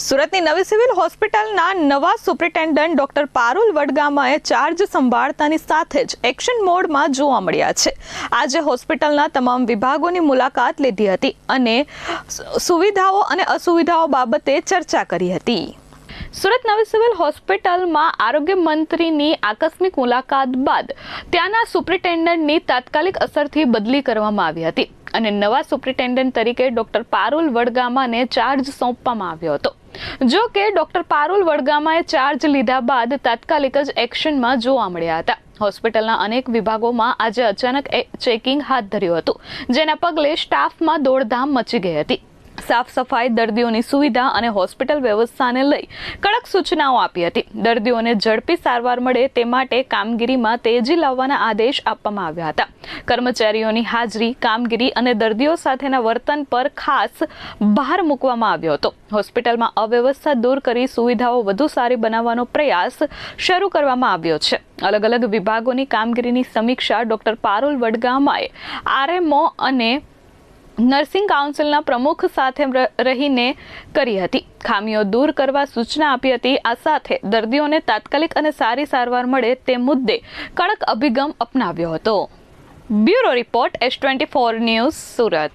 સુરતની નવી સિવિલ હોસ્પિટલના નવા સુપ્રિન્ટેન્ડન્ટ ડોક્ટર પારુલ વડગામાએ ચાર્જ સંભાળતાની સાથે જ એક્શન મોડમાં જોવા મળ્યા છે। આજે હોસ્પિટલના તમામ વિભાગોની મુલાકાત લીધી હતી અને સુવિધાઓ અને અસુવિધાઓ બાબતે ચર્ચા કરી હતી। સુરત નવી સિવિલ હોસ્પિટલમાં આરોગ્ય મંત્રીની આકસ્મિક મુલાકાત બાદ ત્યાંના સુપ્રિન્ટેન્ડન્ટની તાત્કાલિક અસરથી બદલી કરવામાં આવી હતી અને નવા સુપ્રિન્ટેન્ડન્ટ તરીકે ડોક્ટર પારુલ વડગામાને ચાર્જ સોંપવામાં આવ્યો હતો। જો કે ડોક્ટર પારુલ વડગામાએ ચાર્જ લીધા બાદ તાત્કાલિક જ એક્શનમાં જોવા મળ્યા હતા। હોસ્પિટલના અનેક વિભાગોમાં આજે અચાનક ચેકિંગ હાથ ધર્યું હતું, જેના પગલે સ્ટાફમાં દોડધામ મચી ગઈ હતી। સાફ સફાઈ, દર્દીઓની સુવિધા અને હોસ્પિટલ વ્યવસ્થાને લઈ કડક સૂચનાઓ આપી હતી। દર્દીઓને ઝડપી સારવાર મળે તે માટે કામગીરીમાં તેજી લાવવાના આદેશ આપવામાં આવ્યા હતા। કર્મચારીઓની હાજરી, કામગીરી અને દર્દીઓ સાથેના વર્તન પર ખાસ ભાર મૂકવામાં આવ્યો હતો। હોસ્પિટલમાં અવ્યવસ્થા દૂર કરી સુવિધાઓ વધુ સારી બનાવવાનો પ્રયાસ શરૂ કરવામાં આવ્યો છે। અલગ અલગ વિભાગોની કામગીરીની સમીક્ષા ડોક્ટર પારુલ વડગામાએ આરએમઓ અને નર્સિંગ કાઉન્સિલના પ્રમુખ સાથે રહીને કરી હતી। ખામીઓ દૂર કરવા સૂચના આપી હતી। આ સાથે દર્દીઓને તાત્કાલિક અને સારી સારવાર મળે તે મુદ્દે કડક અભિગમ અપનાવ્યો હતો। Bureau report S24 news, Surat.